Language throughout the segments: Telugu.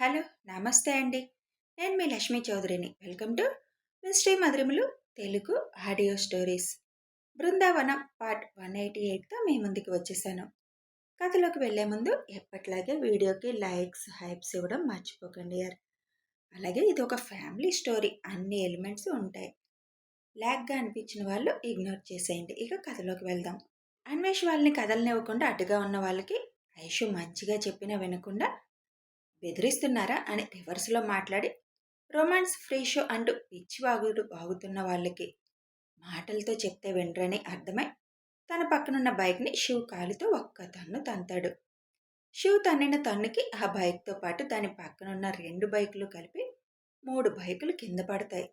హలో, నమస్తే అండి. నేను మీ లక్ష్మీ చౌదరిని. వెల్కమ్ టు మిస్టరీ మధురిమలు Telugu audio stories. Brindavanam part 188తో మీ ముందుకు వచ్చేసాను. కథలోకి వెళ్లే ముందు ఎప్పట్లాగే వీడియోకి లైక్స్, హైప్స్ ఇవ్వడం మర్చిపోకండి యార్. అలాగే ఇది ఒక ఫ్యామిలీ స్టోరీ, అన్ని ఎలిమెంట్స్ ఉంటాయి. లాగ్గా అనిపించిన వాళ్ళు ఇగ్నోర్ చేసేయండి. ఇక కథలోకి వెళ్దాం. అన్వేష్ వాళ్ళని కథలనివ్వకుండా అడ్డుగా ఉన్న వాళ్ళకి ఐషు మంచిగా చెప్పినా వినకుండా బెదిరిస్తున్నారా అని రివర్స్లో మాట్లాడి రొమాన్స్ ఫ్రీ షో అంటూ పిచ్చి వాగుతున్న వాళ్ళకి మాటలతో చెప్తే వినరని అర్థమై తన పక్కనున్న బైక్ని శివ్ కాలుతో ఒక్క తన్ను తంతాడు. శివ్ తన్నిన తన్నుకి ఆ బైక్తో పాటు దాని పక్కనున్న 2 బైకులు కలిపి 3 బైకులు కింద పడతాయి.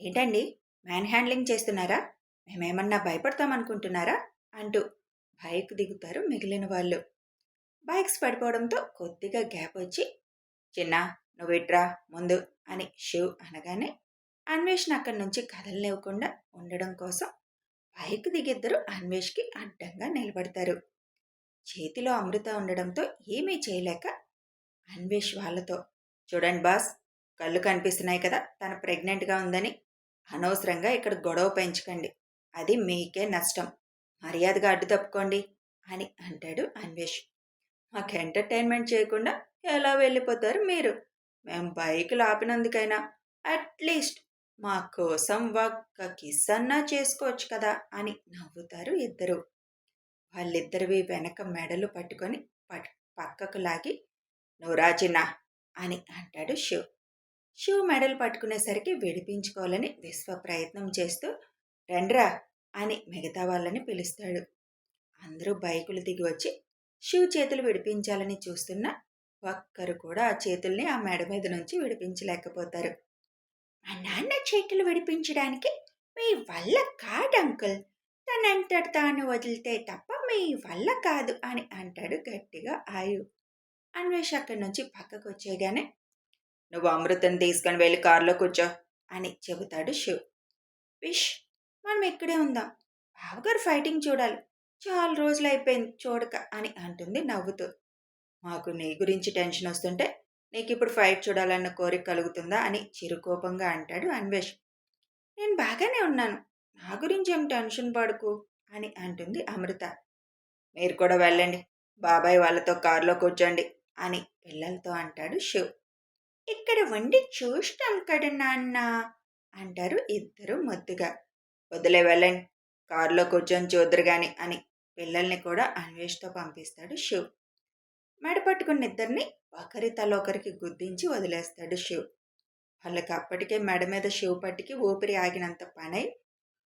ఏంటండి, మ్యాన్ హ్యాండ్లింగ్ చేస్తున్నారా? మేమేమన్నా భయపడతామనుకుంటున్నారా అంటూ బైక్ దిగుతారు మిగిలిన వాళ్ళు. బైక్స్ పడిపోవడంతో కొద్దిగా గ్యాప్ వచ్చి చిన్నా, నువ్విట్రా ముందు అని శివ్ అనగానే అన్వేష్ని అక్కడి నుంచి కదలనివ్వకుండా ఉండడం కోసం బైక్ దిగిద్దరు అన్వేష్కి అడ్డంగా నిలబడతారు. చేతిలో అమృత ఉండడంతో ఏమీ చేయలేక అన్వేష్ వాళ్ళతో, చూడండి బాస్, కళ్ళు కనిపిస్తున్నాయి కదా, తను ప్రెగ్నెంట్గా ఉందని. అనవసరంగా ఇక్కడ గొడవ పెంచకండి, అది మీకే నష్టం. మర్యాదగా అడ్డు తప్పుకోండి అని అంటాడు అన్వేష్. మాకు ఎంటర్టైన్మెంట్ చేయకుండా ఎలా వెళ్ళిపోతారు మీరు? మేము బైకులు ఆపినందుకైనా అట్లీస్ట్ మా కోసం ఒక్క కిస్ అన్నా చేసుకోవచ్చు కదా అని నవ్వుతారు ఇద్దరు. వాళ్ళిద్దరివి వెనక మెడలు పట్టుకొని పక్కకు లాగి, నువ్వు రాచిన్నా అని అంటాడు శివ్. శివ్ మెడలు పట్టుకునేసరికి విడిపించుకోవాలని విశ్వ ప్రయత్నం చేస్తూ రండ్రా అని మిగతా వాళ్ళని పిలుస్తాడు. అందరూ బైకులు దిగి వచ్చి శివ్ చేతులు విడిపించాలని చూస్తున్నా ఒక్కరు కూడా ఆ చేతుల్ని ఆ మెడ మీద నుంచి విడిపించలేకపోతారు. మా నాన్న చేతులు విడిపించడానికి మీ వల్ల కాదు అంకుల్, తనంతట తాను వదిలితే తప్ప మీ వల్ల కాదు అని అంటాడు గట్టిగా ఆయు. అన్వేష్ అక్కడి నుంచి పక్కకు వచ్చేయగానే నువ్వు అమృతం తీసుకొని వెళ్ళి కారులో కూర్చో అని చెబుతాడు శివ్. విష్, మనం ఇక్కడే ఉందాం, బావగారు ఫైటింగ్ చూడాలి, చాలా రోజులు అయిపోయింది చూడక అని అంటుంది నవ్వుతూ. మాకు నీ గురించి టెన్షన్ వస్తుంటే నీకు ఇప్పుడు ఫైట్ చూడాలన్న కోరిక కలుగుతుందా అని చిరుకోపంగా అంటాడు అన్వేష్. నేను బాగానే ఉన్నాను, నా గురించి ఏం టెన్షన్ పడకు అని అంటుంది అమృత. మీరు కూడా వెళ్ళండి, బాబాయ్ వాళ్ళతో కారులో కూర్చోండి అని పిల్లలతో అంటాడు శివ్. ఇక్కడ వండి చూస్తాం కదా నాన్న అంటారు ఇద్దరు ముద్దుగా. వదిలే వెళ్ళండి, కారులో కూర్చొని చూద్దరు గాని అని పిల్లల్ని కూడా అన్వేష్తో పంపిస్తాడు శివ్. మెడ పట్టుకున్న ఇద్దరిని ఒకరి తల ఒకరికి గుద్దించి వదిలేస్తాడు శివ్. వాళ్ళకి అప్పటికే మెడ మీద శివ్ పట్టికి ఊపిరి ఆగినంత పనై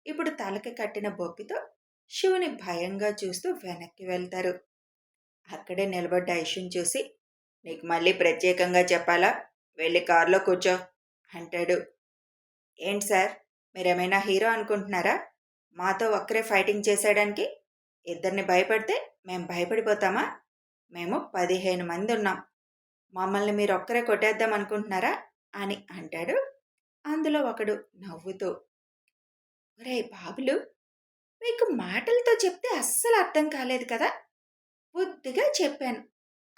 ఇప్పుడు తలకి కట్టిన బొప్పితో శివుని భయంగా చూస్తూ వెనక్కి వెళ్తారు. అక్కడే నిలబడ్డ ఐషుని చూసి, నీకు మళ్ళీ ప్రత్యేకంగా చెప్పాలా, వెళ్ళి కారులో కూర్చో అంటాడు. ఏంటి సార్, మీరేమైనా హీరో అనుకుంటున్నారా? మాతో ఒక్కరే ఫైటింగ్ చేసేయడానికి? ఇద్దరిని భయపడితే మేము భయపడిపోతామా? మేము 15 మంది ఉన్నాం, మమ్మల్ని మీరు ఒక్కరే కొట్టేద్దాం అనుకుంటున్నారా అని అంటాడు. అందులో ఒకడు నవ్వుతూ, ఒరే బాబులు, మీకు మాటలతో చెప్తే అస్సలు అర్థం కాలేదు కదా, బుద్ధిగా చెప్పాను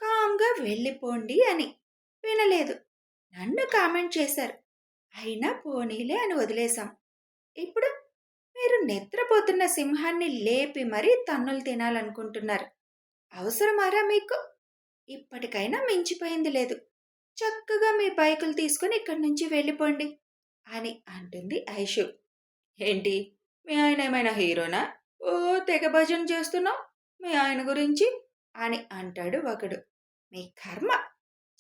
కామ్గా వెళ్ళిపోండి అని, వినలేదు, నన్ను కామెంట్ చేశారు, అయినా పోనీలే అని వదిలేశాం. ఇప్పుడు మీరు నిద్రపోతున్న సింహాన్ని లేపి మరీ తన్నులు తినాలనుకుంటున్నారు. అవసరమారా మీకు? ఇప్పటికైనా మించిపోయింది లేదు, చక్కగా మీ బైకులు తీసుకుని ఇక్కడి నుంచి వెళ్ళిపోండి అని అంటుంది ఐషు. ఏంటి, మీ ఆయన ఏమైనా హీరోనా? ఓ తెగ భజన చేస్తున్నావు మీ ఆయన గురించి అని అంటాడు ఒకడు. మీ కర్మ,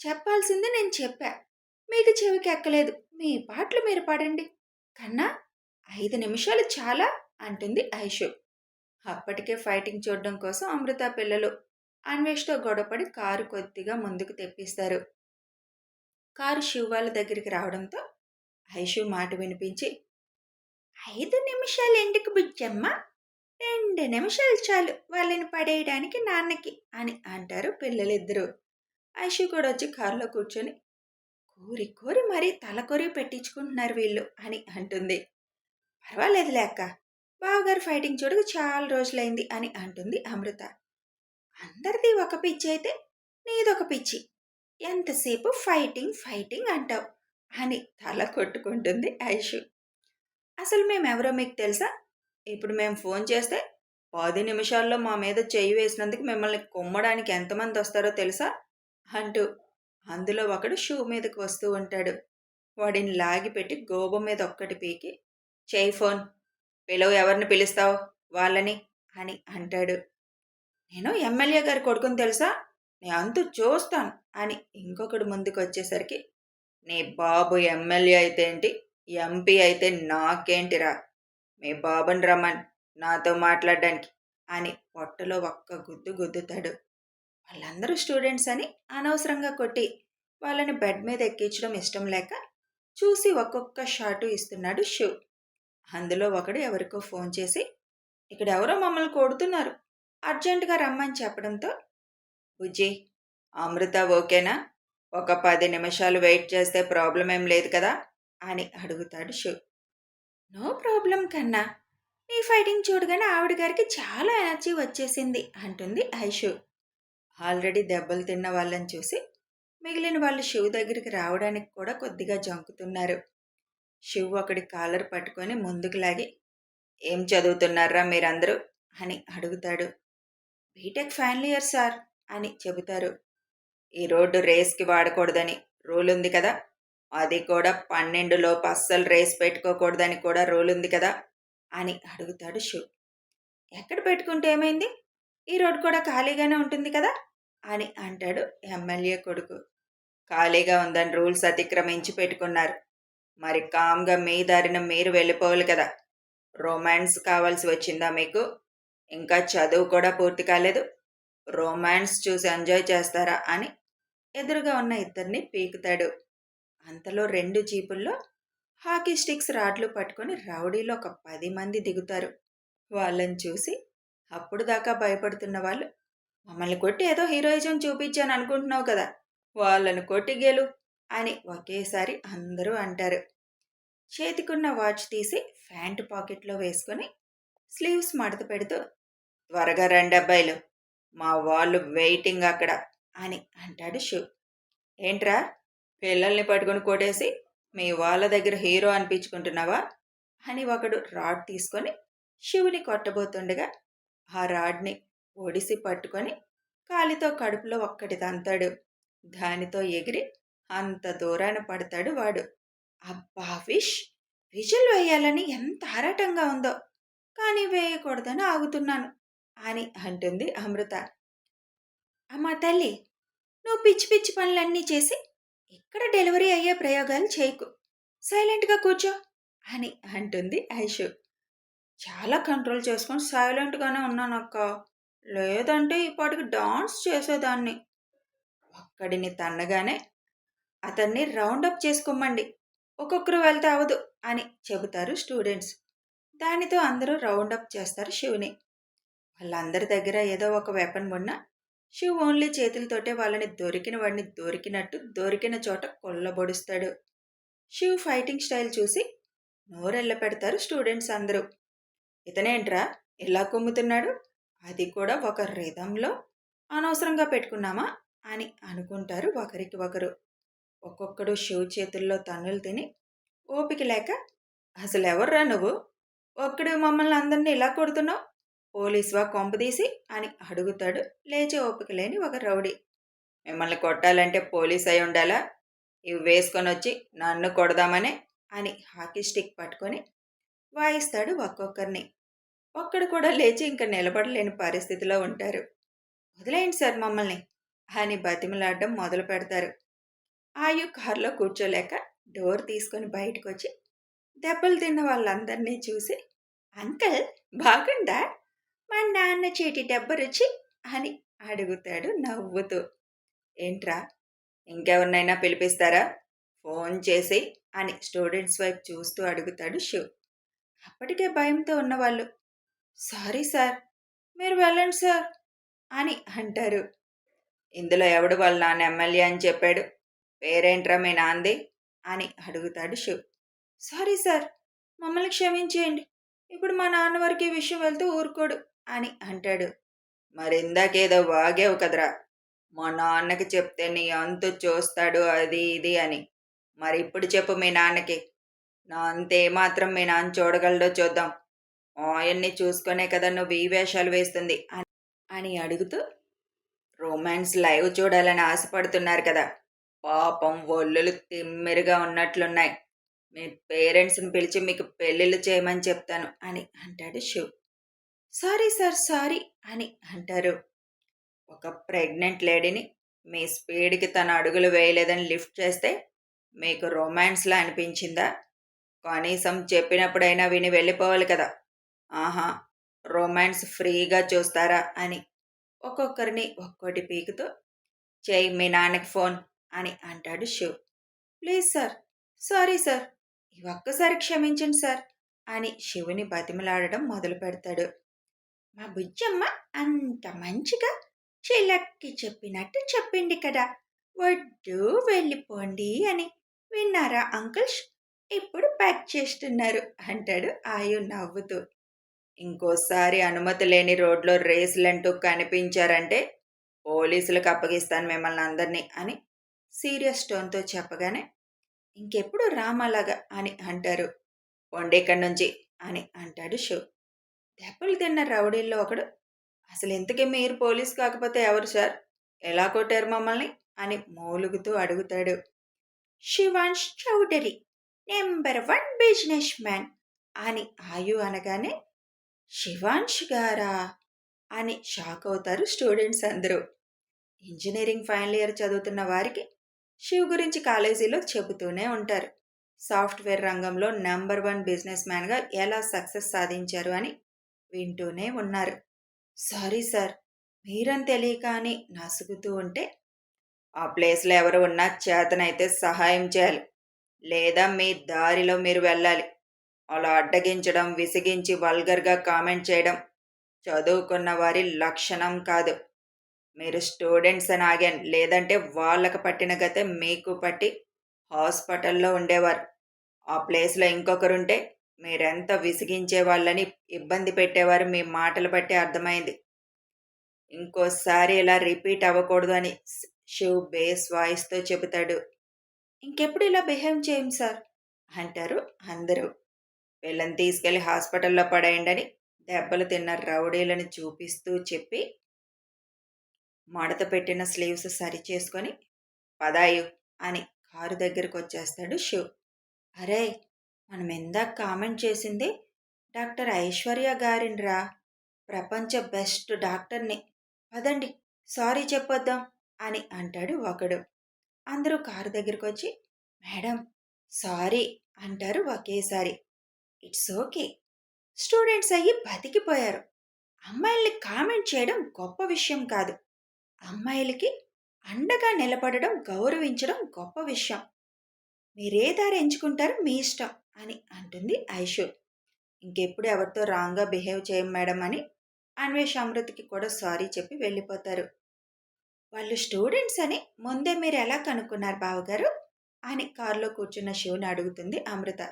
చెప్పాల్సింది నేను చెప్పా, మీకు చెవికి ఎక్కలేదు, మీ పాటలు మీరు పడండి కన్నా, 5 నిమిషాలు చాలా అంటుంది ఐషు. అప్పటికే ఫైటింగ్ చూడడం కోసం అమృత పిల్లలు అన్వేష్తో గొడవపడి కారు కొద్దిగా ముందుకు తెప్పిస్తారు. కారు శివ్ వాళ్ళ దగ్గరికి రావడంతో ఐషు మాట వినిపించి, 5 నిమిషాలు ఎందుకు బుజ్జమ్మ, 2 నిమిషాలు చాలు వాళ్ళని పడేయడానికి నాన్నకి అని అంటారు పిల్లలిద్దరూ. ఐషు కూడా వచ్చి కారులో కూర్చొని, కోరి కోరి మరీ తలకొరి పెట్టించుకుంటున్నారు వీళ్ళు అని అంటుంది. పర్వాలేదులే అక్క, బావగారు ఫైటింగ్ చూడక చాలా రోజులైంది అని అంటుంది అమృత. అందరిది ఒక పిచ్చి అయితే నీదొక పిచ్చి, ఎంతసేపు ఫైటింగ్ ఫైటింగ్ అంటావు అని తల కొట్టుకుంటుంది ఐషు. అసలు మేమెవరో మీకు తెలుసా? ఇప్పుడు మేము ఫోన్ చేస్తే 10 నిమిషాల్లో మా మీద చెయ్యి వేసినందుకు మిమ్మల్ని కుమ్మడానికి ఎంతమంది వస్తారో తెలుసా అంటూ అందులో ఒకడు షూ మీదకి వస్తూ ఉంటాడు. వాడిని లాగిపెట్టి గోబ మీద ఒక్కటి పీకి, చేయి ఫోన్, పిలవు, ఎవరిని పిలుస్తావు వాళ్ళని అని అంటాడు. నేను ఎమ్మెల్యే గారి కొడుకుని తెలుసా, నీ అంతు చూస్తాను అని ఇంకొకడు ముందుకు వచ్చేసరికి, నీ బాబు ఎమ్మెల్యే అయితే ఏంటి, ఎంపీ అయితే నాకేంటిరా, మీ బాబుని రమ్మన్ నాతో మాట్లాడడానికి అని పొట్టలో ఒక్క గుద్దు గుద్దుతాడు. వాళ్ళందరూ స్టూడెంట్స్ అని అనవసరంగా కొట్టి వాళ్ళని బెడ్ మీద ఎక్కించడం ఇష్టం లేక చూసి ఒక్కొక్క షాటు ఇస్తున్నాడు శివ్. అందులో ఒకడు ఎవరికో ఫోన్ చేసి, ఇక్కడ ఎవరో మమ్మల్ని కొడుతున్నారు, అర్జెంటుగా రమ్మని చెప్పడంతో, బుజ్జి, అమృత ఓకేనా, ఒక 10 నిమిషాలు వెయిట్ చేస్తే ప్రాబ్లం ఏం లేదు కదా అని అడుగుతాడు శివ్. నో ప్రాబ్లం కన్నా, నీ ఫైటింగ్ చూడగానే ఆవిడ గారికి చాలా ఎనర్జీ వచ్చేసింది అంటుంది ఐషు. ఆల్రెడీ దెబ్బలు తిన్న వాళ్ళని చూసి మిగిలిన వాళ్ళు శివ్ దగ్గరికి రావడానికి కూడా కొద్దిగా జంకుతున్నారు. శివ్ ఒకడి కాలర్ పట్టుకొని ముందుకు లాగి, ఏం చదువుతున్నారా మీరందరూ అని అడుగుతాడు. బీటెక్ ఫైనల్ ఇయర్ సార్ అని చెబుతారు. ఈ రోడ్డు రేస్కి వాడకూడదని రూల్ ఉంది కదా, అది కూడా 12 లోపు అస్సలు రేస్ పెట్టుకోకూడదని కూడా రూల్ ఉంది కదా అని అడుగుతాడు శివ్. ఎక్కడ పెట్టుకుంటే ఏమైంది, ఈ రోడ్డు కూడా ఖాళీగానే ఉంటుంది కదా అని అంటాడు ఎమ్మెల్యే కొడుకు. ఖాళీగా ఉందని రూల్స్ అతిక్రమించి పెట్టుకున్నారు, మరి కామ్గా మీ దారిన మీరు వెళ్ళిపోవాలి కదా, రొమాన్స్ కావాల్సి వచ్చిందా మీకు, ఇంకా చదువు కూడా పూర్తి కాలేదు, రొమాన్స్ చూసి ఎంజాయ్ చేస్తారా అని ఎదురుగా ఉన్న ఇద్దరిని పీకుతాడు. అంతలో 2 జీపుల్లో హాకీ స్టిక్స్ రాడ్లు పట్టుకొని రౌడీలో ఒక 10 మంది దిగుతారు. వాళ్ళని చూసి అప్పుడు దాకా భయపడుతున్న వాళ్ళు, మమ్మల్ని కొట్టి ఏదో హీరోయిజం చూపించాను అనుకుంటున్నావు కదా, వాళ్ళను కొట్టి గెలు అని ఒకేసారి అందరూ అంటారు. చేతికున్న వాచ్ తీసి ప్యాంటు పాకెట్లో వేసుకొని స్లీవ్స్ మడత పెడుతూ, త్వరగా రండి అబ్బాయిలు, మా వాళ్ళు వెయిటింగ్ అక్కడ అని అంటాడు శివ్. ఏంట్రా, పిల్లల్ని పట్టుకుని కొట్టేసి మీ వాళ్ళ దగ్గర హీరో అనిపించుకుంటున్నావా అని ఒకడు రాడ్ తీసుకొని శివుని కొట్టబోతుండగా ఆ రాడ్ని ఒడిసి పట్టుకొని కాలితో కడుపులో ఒక్కటి తంతాడు. దానితో ఎగిరి అంత దూరాన పడతాడు వాడు. అబ్బా విష్, విజిల్ వేయాలని ఎంత ఆరాటంగా ఉందో, కానీ వేయకూడదని ఆగుతున్నాను అని అంటుంది అమృత. అమ్మా తల్లి, నువ్వు పిచ్చి పిచ్చి పనులన్నీ చేసి ఇక్కడ డెలివరీ అయ్యే ప్రయోగాలు చేయకు, సైలెంట్గా కూర్చో అని అంటుంది ఐషు. చాలా కంట్రోల్ చేసుకొని సైలెంట్గానే ఉన్నాను అక్క, లేదంటే ఇప్పటికి డాన్స్ చేసేదాన్ని. ఒక్కడిని తన్నగానే అతన్ని రౌండప్ చేసుకోమండి, ఒక్కొక్కరు వెళ్తే అవదు అని చెబుతారు స్టూడెంట్స్. దానితో అందరూ రౌండప్ చేస్తారు శివుని. వాళ్ళందరి దగ్గర ఏదో ఒక వెపన్ ఉన్నా శివ్ ఓన్లీ చేతులతోటే వాళ్ళని దొరికిన వాడిని దొరికినట్టు దొరికిన చోట కొల్లబొడుస్తాడు. శివ్ ఫైటింగ్ స్టైల్ చూసి నోరెళ్ళ పెడతారు స్టూడెంట్స్ అందరూ. ఇతనేంట్రా ఇలా కుమ్ముతున్నాడు, అది కూడా ఒక రిధంలో, అనవసరంగా పెట్టుకున్నామా అని అనుకుంటారు ఒకరికి ఒకరు. ఒక్కొక్కడు శివ్ చేతుల్లో తన్నులు తిని ఓపిక లేక, అసలు ఎవర్రా నువ్వు, ఒక్కడు మమ్మల్ని అందరినీ ఇలా కొడుతున్నావు, పోలీసువా కొంపదీసి అని అడుగుతాడు లేచే ఓపిక లేని ఒక రౌడీ. మిమ్మల్ని కొట్టాలంటే పోలీస్ అయి ఉండాలా, ఇవి వేసుకొని వచ్చి నన్ను కొడదామనే అని హాకీ స్టిక్ పట్టుకొని వాయిస్తాడు ఒక్కొక్కరిని. ఒక్కడు కూడా లేచి ఇంక నిలబడలేని పరిస్థితిలో ఉంటారు. వదిలేయండి సార్ మమ్మల్ని అని బతిమలాడడం మొదలు పెడతారు. ఆయు కారులో కూర్చోలేక డోర్ తీసుకొని బయటకు వచ్చి దెబ్బలు తిన్న వాళ్ళందరినీ చూసి, అంకల్ బాగుందా, మా నాన్న చేటి దెబ్బ రుచి అని అడుగుతాడు నవ్వుతూ. ఏంట్రా, ఇంకెవరినైనా పిలిపిస్తారా ఫోన్ చేసి అని స్టూడెంట్స్ వైపు చూస్తూ అడుగుతాడు శివ్. అప్పటికే భయంతో ఉన్నవాళ్ళు, సారీ సార్, మీరు వెళ్ళండి సార్ అని అంటారు. ఇందులో ఎవడు వాళ్ళ నాన్న ఎమ్మెల్యే అని చెప్పాడు, పేరేంట్రా మీ నాంది అని అడుగుతాడు శివ్. సారీ సార్, మమ్మల్ని క్షమించేయండి, ఇప్పుడు మా నాన్న వరకు ఈ విషయం వెళ్తూ ఊరుకోడు అని అంటాడు. మరి ఇందాకేదో వాగేవు కదరా, మా నాన్నకి చెప్తే నీ అంతు చూస్తాడు అది ఇది అని. మరిప్పుడు చెప్పు మీ నాన్నకి. నా అంతు ఏమాత్రం మీ నాన్న చూడగలడో చూద్దాం. ఆయన్ని చూసుకునే కదా నువ్వు ఈ వేషాలు వేస్తుంది అని అడుగుతూ, రొమాన్స్ లైవ్ చూడాలని ఆశపడుతున్నారు కదా! పాపం ఒల్లులు తిమ్మిరిగా ఉన్నట్లున్నాయి. మీ పేరెంట్స్‌ని పిలిచి మీకు పెళ్ళిళ్ళు చేయమని చెప్తాను అని అంటాడు శివ్. సారీ సార్ సారీ అని అంటారు. ఒక ప్రెగ్నెంట్ లేడీని మీ స్పీడ్‌కి తన అడుగులు వేయలేదని లిఫ్ట్ చేస్తే మీకు రొమాన్స్‌లా అనిపించిందా? కనీసం చెప్పినప్పుడైనా విని వెళ్ళిపోవాలి కదా! ఆహా! రొమాన్స్ ఫ్రీగా చూస్తారా అని ఒక్కొక్కరిని ఒక్కోటి పీకుతూ, చెయ్యి మీ నాన్నకి ఫోన్ అని అంటాడు Shiv. Please sir, sorry sir, ఈ ఒక్కసారి క్షమించండి సార్ అని శివుని బతిమలాడడం మొదలు పెడతాడు. మా బుజ్జమ్మ అంత మంచిగా చిలక్కి చెప్పినట్టు చెప్పింది కదా, వద్దు వెళ్ళిపోండి అని. విన్నారా అంకుల్స్? ఇప్పుడు ప్యాక్ చేస్తున్నారు అంటాడు ఆయు నవ్వుతూ. ఇంకోసారి అనుమతి లేని రోడ్లో రేసులంటూ కనిపించారంటే పోలీసులకు అప్పగిస్తాను మిమ్మల్ని అందరినీ అని సీరియస్ టోన్తో చెప్పగానే, ఇంకెప్పుడు రామలాగా అని అంటారు. పొండి ఇక్కడి నుంచి అని అంటాడు శివ్. దెబ్బలు తిన్న రౌడీల్లో ఒకడు, అసలు ఇంతకీ మీరు పోలీస్ కాకపోతే ఎవరు సార్? ఎలా కొట్టారు మమ్మల్ని అని మూలుగుతూ అడుగుతాడు. Shivansh Chaudhary, number 1 businessman అని ఆయు అనగానే, శివాంష్ గారా అని షాక్ అవుతారు స్టూడెంట్స్ అందరూ. ఇంజనీరింగ్ ఫైనల్ ఇయర్ చదువుతున్న వారికి శివ్ గురించి కాలేజీలో చెబుతూనే ఉంటారు. సాఫ్ట్వేర్ రంగంలో నెంబర్ 1 బిజినెస్ మ్యాన్గా ఎలా సక్సెస్ సాధించారు అని వింటూనే ఉన్నారు. సారీ సార్, మీరని తెలియక అని నసుగుతూ ఉంటే, ఆ ప్లేస్లో ఎవరు ఉన్నా చేతనైతే సహాయం చేయాలి, లేదా మీ దారిలో మీరు వెళ్ళాలి. అలా అడ్డగించడం, విసిగించి వల్గర్గా కామెంట్ చేయడం చదువుకున్న వారి లక్షణం కాదు. మీరు స్టూడెంట్స్ అని ఆగాను, లేదంటే వాళ్ళకు పట్టిన గతే మీకు పట్టి హాస్పిటల్లో ఉండేవారు. ఆ ప్లేస్లో ఇంకొకరుంటే మీరెంత విసిగించే వాళ్ళని, ఇబ్బంది పెట్టేవారు మీ మాటలు బట్టి అర్థమైంది. ఇంకోసారి ఇలా రిపీట్ అవ్వకూడదు అని శివ్ బేస్ వాయిస్తో చెబుతాడు. ఇంకెప్పుడు ఇలా బిహేవ్ చేయం సార్ అంటారు అందరూ. వీళ్ళని తీసుకెళ్లి హాస్పిటల్లో పడేయండి దెబ్బలు తిన్న రౌడీలను చూపిస్తూ చెప్పి, మడత పెట్టిన స్లీవ్స్ సరిచేసుకొని పదాయు అని కారు దగ్గరకు వచ్చేస్తాడు శివ్. అరే, మనం ఇందాక కామెంట్ చేసింది డాక్టర్ ఐశ్వర్య గారినిరా, ప్రపంచ బెస్ట్ డాక్టర్ని. పదండి సారీ చెప్పొద్దాం అని అంటాడు ఒకడు. అందరూ కారు దగ్గరకు వచ్చి, మేడం సారీ అంటారు ఒకేసారి. ఇట్స్ ఓకే, స్టూడెంట్స్ అయ్యి బతికిపోయారు. అమ్మాయిల్ని కామెంట్ చేయడం గొప్ప విషయం కాదు, అమ్మాయిలకి అండగా నిలబడడం, గౌరవించడం గొప్ప విషయం. మీరే దారి ఎంచుకుంటారు మీ ఇష్టం అని అంటుంది ఐషు. ఇంకెప్పుడు ఎవరితో రాంగ్గా బిహేవ్ చేయం మేడం అని అన్వేష్ అమృతకి కూడా సారీ చెప్పి వెళ్ళిపోతారు. వాళ్ళు స్టూడెంట్స్ అని ముందే మీరు ఎలా కనుక్కున్నారు బావగారు అని కారులో కూర్చున్న శివుని అడుగుతుంది అమృత.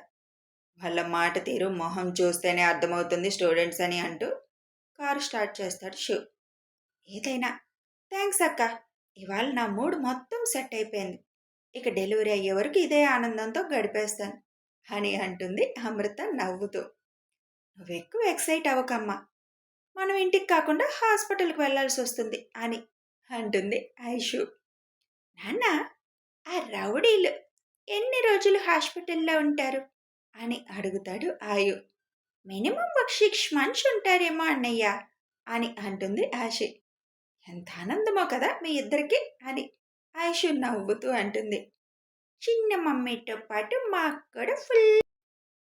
వాళ్ళ మాట తీరు, మొహం చూస్తేనే అర్థమవుతుంది స్టూడెంట్స్ అని అంటూ కారు స్టార్ట్ చేస్తాడు శివ్. ఏదైనా థ్యాంక్స్ అక్క, ఇవాళ నా మూడ్ మొత్తం సెట్ అయిపోయింది. ఇక డెలివరీ అయ్యే వరకు ఇదే ఆనందంతో గడిపేస్తాను అని అంటుంది అమృత నవ్వుతూ. నువ్వు ఎక్కువ ఎక్సైట్ అవ్వకమ్మా, మనం ఇంటికి కాకుండా హాస్పిటల్కి వెళ్లాల్సి వస్తుంది అని అంటుంది ఐషు. నాన్న, ఆ రౌడీలు ఎన్ని రోజులు హాస్పిటల్లో ఉంటారు అని అడుగుతాడు ఆయు. మినిమం ఒక 6 months ఉంటారేమో అన్నయ్య అని అంటుంది ఆశి. ఎంత ఆనందమో కదా మీ ఇద్దరికి అని ఐషు నవ్వుతూ అంటుంది. చిన్న మమ్మీతో పాటు మాకు కూడా ఫుల్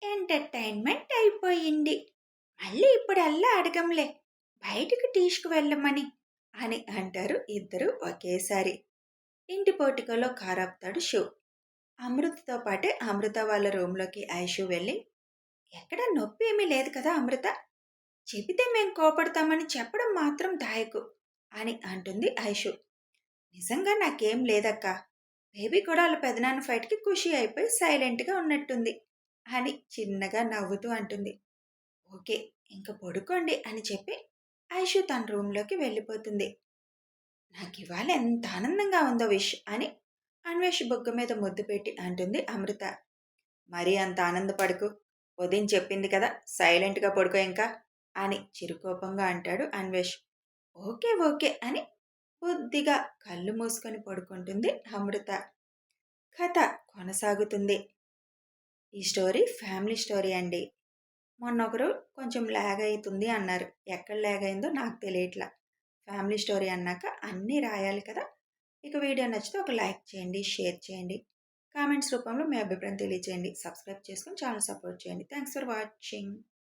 ఎంటర్టైన్మెంట్ అయిపోయింది. మళ్ళీ ఇప్పుడల్లా అడగంలే బయటకు తీసుకువెళ్ళమని అని అంటారు ఇద్దరు ఒకేసారి. ఇంటి పోటికలో కారాపుతాడు శివ్. అమృతతో పాటే అమృత వాళ్ళ రూమ్లోకి ఐషు వెళ్ళి, ఎక్కడ నొప్పి ఏమీ లేదు కదా అమృత, చెబితే మేం కోపడతామని చెప్పడం మాత్రం దాయకు అని అంటుంది ఐషు. నిజంగా నాకేం లేదక్క, బేబీ కూడా వాళ్ళ పెదనాన్న ఫైట్కి ఖుషి అయిపోయి సైలెంట్గా ఉన్నట్టుంది అని చిన్నగా నవ్వుతూ అంటుంది. ఓకే, ఇంక పడుకోండి అని చెప్పి ఐషు తన రూమ్లోకి వెళ్ళిపోతుంది. నాకివాళ ఎంత ఆనందంగా ఉందో విష్ అని అన్వేష్ బొగ్గ మీద ముద్దు పెట్టి అంటుంది అమృత. మరీ అంత ఆనందపడకు. ఉదయం చెప్పింది కదా సైలెంట్‌గా పడుకో ఇంకా అని చిరుకోపంగా అంటాడు అన్వేష్. ఓకే ఓకే అని బుద్ధిగా కళ్ళు మూసుకొని పడుకుంటుంది అమృత. కథ కొనసాగుతుంది. ఈ స్టోరీ ఫ్యామిలీ స్టోరీ అండి. మొన్నొకరు కొంచెం ల్యాగ్ అయితుంది అన్నారు. ఎక్కడ ల్యాగ్ అయిందో నాకు తెలియట్లా. ఫ్యామిలీ స్టోరీ అన్నాక అన్నీ రాయాలి కదా! ఇక వీడియో నచ్చితే ఒక లైక్ చేయండి, షేర్ చేయండి. కామెంట్స్ రూపంలో మీ అభిప్రాయం తెలియజేయండి. సబ్స్క్రైబ్ చేసుకొని ఛానల్ సపోర్ట్ చేయండి. Thanks for watching.